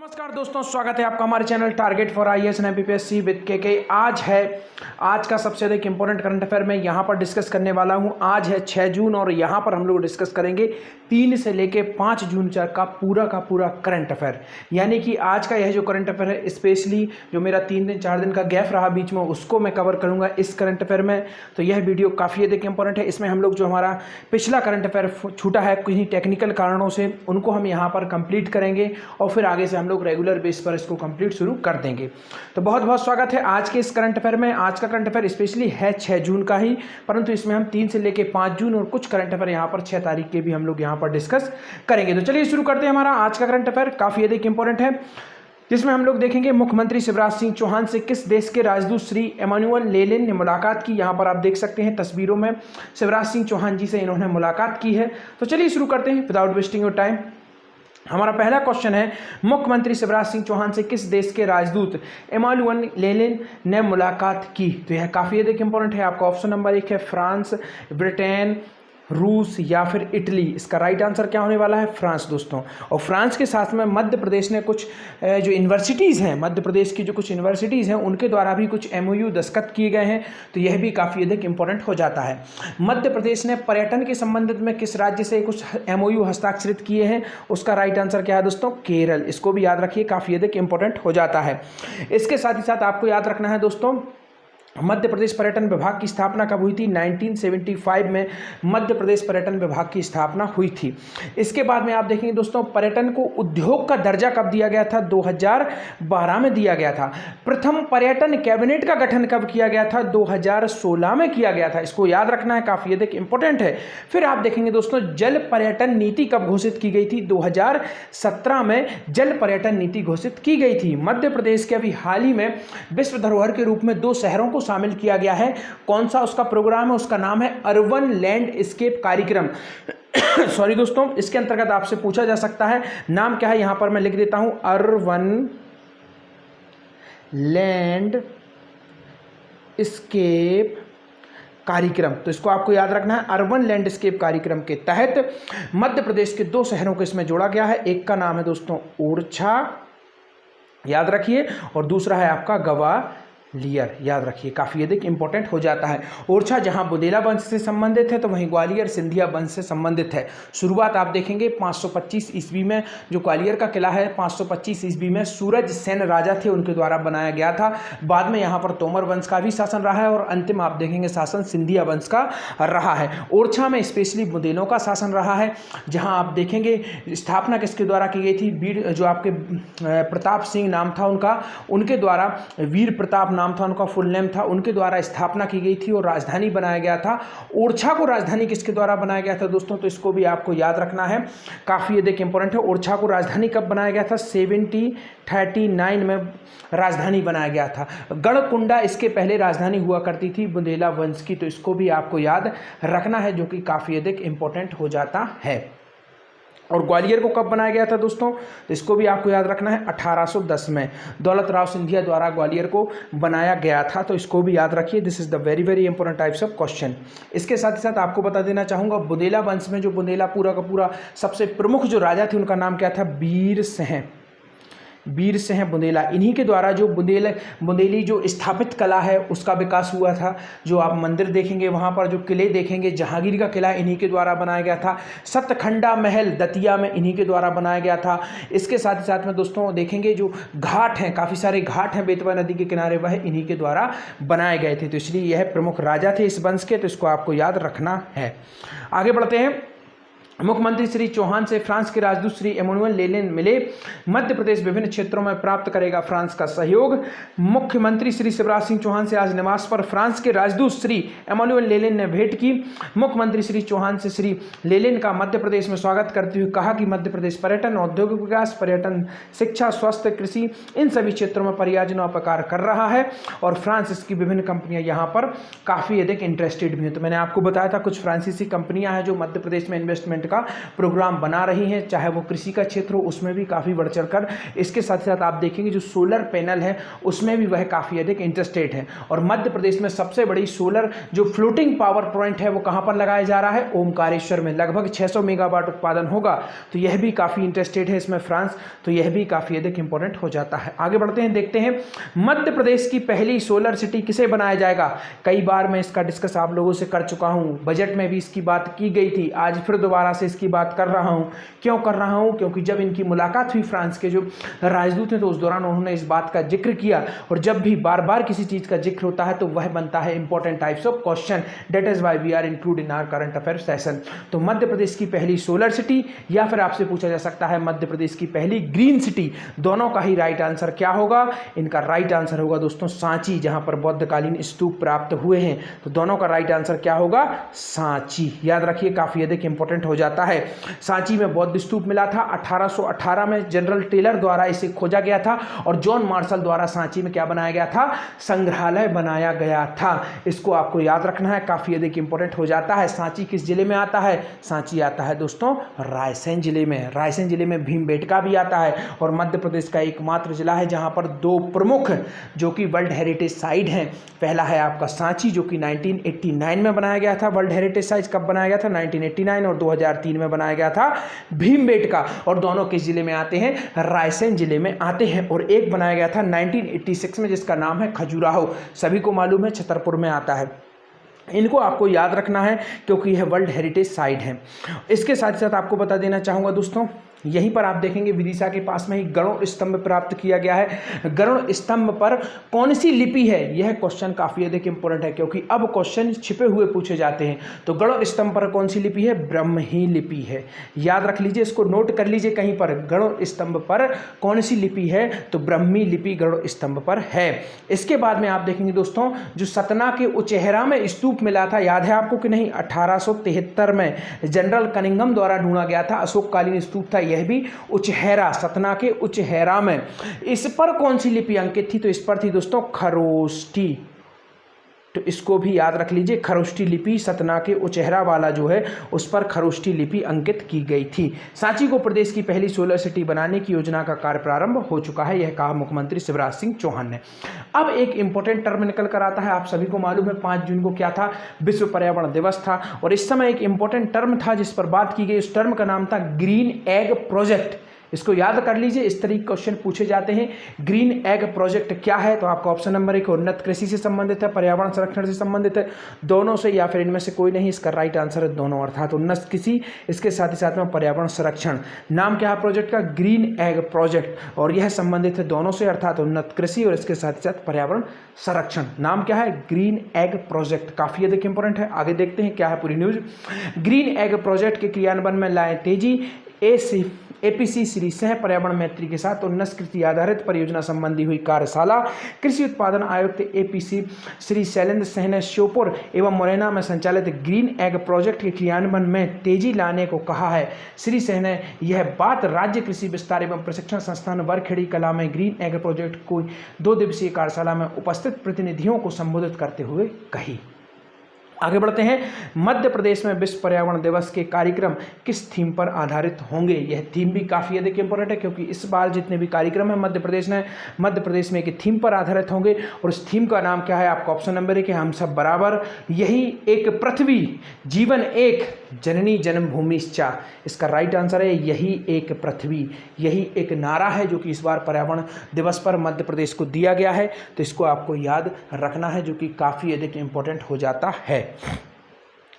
नमस्कार दोस्तों, स्वागत है आपका हमारे channel target for IAS and MPPSC with के। आज का सबसे अधिक इंपॉर्टेंट करंट अफेयर मैं यहाँ पर डिस्कस करने वाला हूँ। आज है 6 जून और यहाँ पर हम लोग डिस्कस करेंगे 3 से लेके 5 जून तक का पूरा करंट अफेयर। यानी कि आज का यह जो करंट अफेयर है, स्पेशली जो मेरा 3 दिन 4 दिन का गैप रहा बीच में, उसको मैं कवर करूँगा इस करंट अफेयर में। तो यह वीडियो काफ़ी अधिक इंपॉर्टेंट है। इसमें हम लोग जो हमारा पिछला करंट अफेयर छूटा है किन्हीं टेक्निकल कारणों से, उनको हम यहाँ पर कंप्लीट करेंगे और फिर आगे से हम लोग रेगुलर बेस पर इसको कंप्लीट शुरू कर देंगे। तो बहुत बहुत स्वागत है आज के इस करंट अफेयर में। आज का करंट अफेयर स्पेशली है 6 जून का ही, परंतु इसमें हम 3 से लेके 5 जून और कुछ करंट अफेयर यहाँ पर 6 तारीख के भी हम लोग यहाँ पर डिस्कस करेंगे। तो चलिए शुरू करते हैं। हमारा आज का करंट अफेयर काफ़ी अधिक इंपॉर्टेंट है, जिसमें हम लोग देखेंगे मुख्यमंत्री शिवराज सिंह चौहान से किस देश के राजदूत श्री एमानुएल लेनिन ने मुलाकात की। यहाँ पर आप देख सकते हैं तस्वीरों में शिवराज सिंह चौहान जी से इन्होंने मुलाकात की है। तो चलिए शुरू करते हैं विदाउट वेस्टिंग योर टाइम। हमारा पहला क्वेश्चन है, मुख्यमंत्री शिवराज सिंह चौहान से किस देश के राजदूत एमानुएल लेनिन ने मुलाकात की। तो यह काफ़ी अधिक इंपॉर्टेंट है। आपका ऑप्शन नंबर 1 है फ्रांस, ब्रिटेन, रूस या फिर इटली। इसका राइट आंसर क्या होने वाला है? फ्रांस दोस्तों। और फ्रांस के साथ में मध्य प्रदेश ने कुछ जो यूनिवर्सिटीज़ हैं, मध्य प्रदेश की जो कुछ यूनिवर्सिटीज़ हैं, उनके द्वारा भी कुछ MOU दस्तखत किए गए हैं। तो यह भी काफ़ी अधिक इंपॉर्टेंट हो जाता है। मध्य प्रदेश ने पर्यटन के संबंधित में किस राज्य से कुछ MOU हस्ताक्षरित किए हैं? उसका राइट आंसर क्या है दोस्तों? केरल। इसको भी याद रखिए, काफ़ी अधिक इंपॉर्टेंट हो जाता है। इसके साथ ही साथ आपको याद रखना है दोस्तों, मध्य प्रदेश पर्यटन विभाग की स्थापना कब हुई थी? 1975 में मध्य प्रदेश पर्यटन विभाग की स्थापना हुई थी। इसके बाद में आप देखेंगे दोस्तों, पर्यटन को उद्योग का दर्जा कब दिया गया था? 2012 में दिया गया था। प्रथम पर्यटन कैबिनेट का गठन कब किया गया था? 2016 में किया गया था। इसको याद रखना है, काफ़ी अधिक इंपॉर्टेंट है। फिर आप देखेंगे दोस्तों, जल पर्यटन नीति कब घोषित की गई थी? 2017 में जल पर्यटन नीति घोषित की गई थी। मध्य प्रदेश के अभी हाल ही में विश्व धरोहर के रूप में 2 शहरों को शामिल किया गया है। कौन सा उसका प्रोग्राम है? उसका नाम है अर्बन लैंडस्केप कार्यक्रम। सॉरी दोस्तों, इसके अंतर्गत आपसे पूछा जा सकता है, नाम क्या है? यहां पर मैं लिख देता हूं, अर्बन लैंडस्केप कार्यक्रम। तो इसको आपको याद रखना है। अर्बन लैंडस्केप कार्यक्रम के तहत मध्य प्रदेश के 2 शहरों को इसमें जोड़ा गया है। एक का नाम है दोस्तों ओरछा, याद रखिए, और दूसरा है आपका ग्वालियर, याद रखिए, काफ़ी अधिक इंपॉर्टेंट हो जाता है। ओरछा जहां बुंदेला वंश से संबंधित है, तो वहीं ग्वालियर सिंधिया वंश से संबंधित है। शुरुआत आप देखेंगे 525 ईस्वी में जो ग्वालियर का किला है, 525 ईस्वी में सूरज सेन राजा थे, उनके द्वारा बनाया गया था। बाद में यहाँ पर तोमर वंश का भी शासन रहा है और अंतिम आप देखेंगे शासन सिंधिया वंश का रहा है। ओरछा में स्पेशली बुंदेलों का शासन रहा है, जहाँ आप देखेंगे स्थापना किसके द्वारा की गई थी? वीर जो आपके प्रताप सिंह नाम था उनका, उनके द्वारा, वीर प्रताप नाम था उनका, फुल नेम था, उनके द्वारा स्थापना की गई थी और राजधानी बनाया गया था। ओरछा को राजधानी किसके द्वारा बनाया गया था दोस्तों? तो इसको भी आपको याद रखना है, काफ़ी अधिक इंपॉर्टेंट है। ओरछा को राजधानी कब बनाया गया था? 1739 में राजधानी बनाया गया था। गढ़कुंडा इसके पहले राजधानी हुआ करती थी बुंदेला वंश की। तो इसको भी आपको याद रखना है, जो कि काफ़ी अधिक इंपॉर्टेंट हो जाता है। और ग्वालियर को कब बनाया गया था दोस्तों? तो इसको भी आपको याद रखना है, 1810 में दौलत राव सिंधिया द्वारा ग्वालियर को बनाया गया था। तो इसको भी याद रखिए। This is the very important types of question. इसके साथ ही साथ आपको बता देना चाहूँगा, बुंदेला वंश में जो बुंदेला पूरा का पूरा सबसे प्रमुख जो राजा थे, उनका नाम क्या था? वीर सिंह बुंदेला। इन्हीं के द्वारा जो बुंदेली जो स्थापित कला है उसका विकास हुआ था। जो आप मंदिर देखेंगे, वहाँ पर जो किले देखेंगे, जहांगीर का किला इन्हीं के द्वारा बनाया गया था। सतखंडा महल दतिया में इन्हीं के द्वारा बनाया गया था। इसके साथ ही साथ में दोस्तों देखेंगे, जो घाट हैं, काफ़ी सारे घाट हैं बेतवा नदी के किनारे, वह इन्हीं के द्वारा बनाए गए थे। तो इसलिए यह प्रमुख राजा थे इस वंश के। तो इसको आपको याद रखना है। आगे बढ़ते हैं। मुख्यमंत्री श्री चौहान से फ्रांस के राजदूत श्री एमानुएल लेनिन मिले। मध्य प्रदेश विभिन्न क्षेत्रों में प्राप्त करेगा फ्रांस का सहयोग। मुख्यमंत्री श्री शिवराज सिंह चौहान से आज निवास पर फ्रांस के राजदूत श्री एमानुएल लेनिन ने भेंट की। मुख्यमंत्री श्री चौहान से श्री लेनिन का मध्य प्रदेश में स्वागत करते हुए कहा कि मध्य प्रदेश पर्यटन, औद्योगिक विकास, पर्यटन, शिक्षा, स्वास्थ्य, कृषि, इन सभी क्षेत्रों में परियोजनाओं कर रहा है और फ्रांस इसकी विभिन्न कंपनियां यहाँ पर काफ़ी अधिक इंटरेस्टेड भी हैं। तो मैंने आपको बताया था कुछ फ्रांसीसी कंपनियां हैं जो मध्य प्रदेश में इन्वेस्टमेंट डेवलपमेंट का प्रोग्राम बना रही हैं, चाहे वो कृषि का क्षेत्र हो उसमें भी काफ़ी बढ़ चढ़ कर। इसके साथ साथ आप देखेंगे जो सोलर पैनल है उसमें भी वह काफ़ी अधिक इंटरेस्टेड है। और मध्य प्रदेश में सबसे बड़ी सोलर जो फ्लोटिंग पावर प्लांट है वो कहाँ पर लगाया जा रहा है, ओमकारेश्वर में, लगभग 600 मेगावाट उत्पादन होगा। तो यह भी काफ़ी इंटरेस्टेड है इसमें फ्रांस, तो यह भी काफ़ी अधिक इंपॉर्टेंट हो जाता है। आगे बढ़ते हैं, देखते हैं मध्य प्रदेश की पहली सोलर सिटी किसे बनाया जाएगा। कई बार मैं इसका डिस्कस आप लोगों से कर चुका हूँ, बजट में भी इसकी बात की गई थी, आज फिर दोबारा से इसकी बात कर रहा हूँ। क्यों कर रहा हूँ, क्योंकि जब इनकी मुलाकात हुई फ्रांस के जो राजदूत हैं तो उस दौरान उन्होंने इस बात का जिक्र किया, और जब भी बार बार किसी चीज़ का जिक्र होता है तो वह बनता है important types of question, that is why we are include in our current affair session. तो मध्य प्रदेश की पहली सोलर सिटी, या फिर आपसे पूछा जा सकता है मध्य प्रदेश की पहली ग्रीन सिटी, दोनों का ही राइट आंसर क्या होगा। इनका राइट आंसर होगा दोस्तों सांची, जहां पर बौद्धकालीन स्तूप प्राप्त हुए हैं। तो दोनों का राइट आंसर क्या होगा, सांची। याद रखिए काफी अधिक इंपॉर्टेंट हो जाता है। सांची में बौद्ध स्तूप मिला था, 1818 में जनरल टेलर द्वारा इसे खोजा गया था, और जॉन मार्शल द्वारा सांची में क्या बनाया गया था, संग्रहालय बनाया गया था। इसको आपको याद रखना है, काफी अधिक इंपॉर्टेंट हो जाता है। सांची किस जिले में आता है, सांची आता है दोस्तों रायसेन जिले में। रायसेन जिले में भीमबेटका भी आता है, और मध्य प्रदेश का एकमात्र जिला है जहां पर दो प्रमुख जो कि वर्ल्ड हेरिटेज साइट हैं। पहला है आपका सांची जो कि 1989 में बनाया गया था। वर्ल्ड हेरिटेज साइट कब बनाया गया था, 1989, और 2003 में बनाया गया था भीमबेटका, और दोनों किस जिले में आते हैं, रायसेन जिले में आते हैं। और एक बनाया गया था 1986 में जिसका नाम है खजुराहो, सभी को मालूम है छतरपुर में आता है। इनको आपको याद रखना है क्योंकि यह वर्ल्ड हेरिटेज साइट है। इसके साथ साथ आपको बता देना चाहूँगा दोस्तों, यहीं पर आप देखेंगे विदिशा के पास में ही गरुड़ स्तंभ प्राप्त किया गया है। गरुड़ स्तंभ पर कौन सी लिपि है, यह क्वेश्चन काफ़ी अधिक इंपॉर्टेंट है क्योंकि अब क्वेश्चन छिपे हुए पूछे जाते हैं। तो गरुड़ स्तंभ पर कौन सी लिपि है, ब्रह्मी लिपि है। याद रख लीजिए, इसको नोट कर लीजिए कहीं पर, गरुड़ स्तंभ पर कौन सी लिपि है, तो ब्रह्मी लिपि गरुड़ स्तंभ पर है। इसके बाद में आप देखेंगे दोस्तों, जो सतना के उचेहरा में स्तूप मिला था, याद है आपको कि नहीं, 1873 में जनरल कनिंघम द्वारा ढूंढा गया था, अशोककालीन स्तूप था यह भी, उचहेरा, सतना के उचहेरा में। इस पर कौन सी लिपि अंकित थी, तो इस पर थी दोस्तों खरोष्ठी। तो इसको भी याद रख लीजिए, खरोष्ठी लिपि, सतना के उचेहरा वाला जो है उस पर खरोष्ठी लिपि अंकित की गई थी। सांची को प्रदेश की पहली सोलर सिटी बनाने की योजना का कार्य प्रारंभ हो चुका है, यह कहा मुख्यमंत्री शिवराज सिंह चौहान ने। अब एक इंपॉर्टेंट टर्म निकल कर आता है, आप सभी को मालूम है 5 जून को क्या था, विश्व पर्यावरण दिवस था, और इस समय एक इंपॉर्टेंट टर्म था जिस पर बात की गई, उस टर्म का नाम था ग्रीन एग प्रोजेक्ट। इसको याद कर लीजिए, इस तरीके क्वेश्चन पूछे जाते हैं। ग्रीन एग प्रोजेक्ट क्या है, तो आपका ऑप्शन नंबर 1 उन्नत कृषि से संबंधित है, पर्यावरण संरक्षण से संबंधित है, दोनों से या फिर इनमें से कोई नहीं। इसका राइट आंसर है दोनों, अर्थात उन्नत कृषि, इसके साथ ही साथ में पर्यावरण संरक्षण। नाम क्या है प्रोजेक्ट का, ग्रीन एग प्रोजेक्ट, और यह संबंधित है दोनों से, अर्थात उन्नत कृषि और इसके साथ ही साथ पर्यावरण संरक्षण। नाम क्या है, ग्रीन एग प्रोजेक्ट, काफी अधिक इंपॉर्टेंट है। आगे देखते हैं क्या है पूरी न्यूज। ग्रीन एग प्रोजेक्ट के क्रियान्वयन में लाए तेजी, एपीसी श्री सह पर्यावरण मैत्री के साथ उन्नत कृषि आधारित परियोजना संबंधी हुई कार्यशाला। कृषि उत्पादन आयुक्त एपीसी श्री शैलेंद्र सिंह ने श्योपुर एवं मुरैना में संचालित ग्रीन एग प्रोजेक्ट के क्रियान्वयन में तेजी लाने को कहा है। श्री सिंह ने यह बात राज्य कृषि विस्तार एवं प्रशिक्षण संस्थान वरखेड़ी कला में ग्रीन एग प्रोजेक्ट को 2 दिवसीय कार्यशाला में उपस्थित प्रतिनिधियों को संबोधित करते हुए कही। आगे बढ़ते हैं, मध्य प्रदेश में विश्व पर्यावरण दिवस के कार्यक्रम किस थीम पर आधारित होंगे। यह थीम भी काफ़ी अधिक इंपॉर्टेंट है क्योंकि इस बार जितने भी कार्यक्रम है मध्य प्रदेश में एक थीम पर आधारित होंगे, और उस थीम का नाम क्या है, आपका ऑप्शन नंबर 1 है हम सब बराबर, यही एक पृथ्वी, जीवन एक, जननी जन्मभूमिश्चा। इसका राइट आंसर है यही एक पृथ्वी। यही एक नारा है जो कि इस बार पर्यावरण दिवस पर मध्य प्रदेश को दिया गया है, तो इसको आपको याद रखना है जो कि काफ़ी अधिक इंपॉर्टेंट हो जाता है।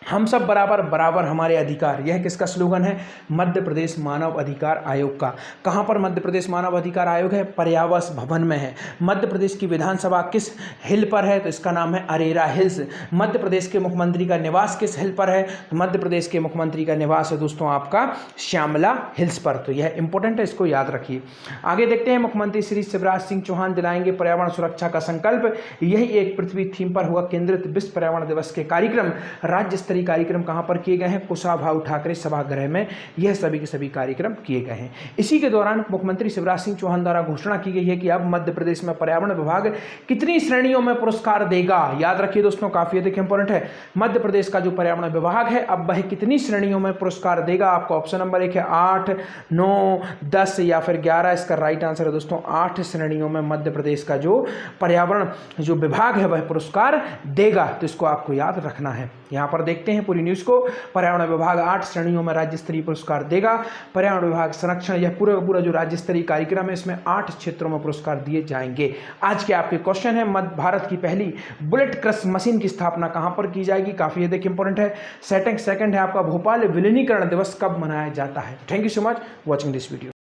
हम सब बराबर, बराबर हमारे अधिकार, यह किसका स्लोगन है, मध्य प्रदेश मानव अधिकार आयोग का। कहाँ पर मध्य प्रदेश मानव अधिकार आयोग है, पर्यावस भवन में है। मध्य प्रदेश की विधानसभा किस हिल पर है, तो इसका नाम है अरेरा हिल्स। मध्य प्रदेश के मुख्यमंत्री का निवास किस हिल पर है, तो मध्य प्रदेश के मुख्यमंत्री का निवास है दोस्तों आपका श्यामला हिल्स पर। तो यह इंपॉर्टेंट है, इसको याद रखिए। आगे देखते हैं, मुख्यमंत्री श्री शिवराज सिंह चौहान दिलाएंगे पर्यावरण सुरक्षा का संकल्प, यही एक पृथ्वी थीम पर होगा केंद्रित विश्व पर्यावरण दिवस के कार्यक्रम। राज्य स्तरीय कार्यक्रम कहाँ पर किए गए हैं? कुशाभाऊ ठाकरे सभागृह में यह सभी के सभी कार्यक्रम किए गए हैं। इसी के दौरान मुख्यमंत्री शिवराज सिंह चौहान द्वारा घोषणा की गई है कि अब मध्य प्रदेश में पर्यावरण विभाग कितनी श्रेणियों में पुरस्कार देगा। याद रखिए दोस्तों, काफी अधिक इंपॉर्टेंट है। मध्य प्रदेश का जो पर्यावरण विभाग है अब वह कितनी श्रेणियों में पुरस्कार देगा? आपका ऑप्शन नंबर 1 है 8, 9, 10 या फिर 11। इसका राइट आंसर है दोस्तों 8 श्रेणियों में मध्य प्रदेश का जो पर्यावरण जो विभाग है वह पुरस्कार देगा। तो इसको आपको याद रखना है। यहाँ पर देखते हैं पूरी न्यूज़ को। पर्यावरण विभाग 8 श्रेणियों में राज्य स्तरीय पुरस्कार देगा। पर्यावरण विभाग संरक्षण, यह पूरा जो राज्य स्तरीय कार्यक्रम है इसमें 8 क्षेत्रों में पुरस्कार दिए जाएंगे। आज के आपके क्वेश्चन है, मध्य भारत की पहली बुलेट क्रश मशीन की स्थापना कहां पर की जाएगी? काफी अधिक इंपॉर्टेंट है। सेकंड है आपका भोपाल विलीनीकरण दिवस कब मनाया जाता है? Thank you so much watching this video.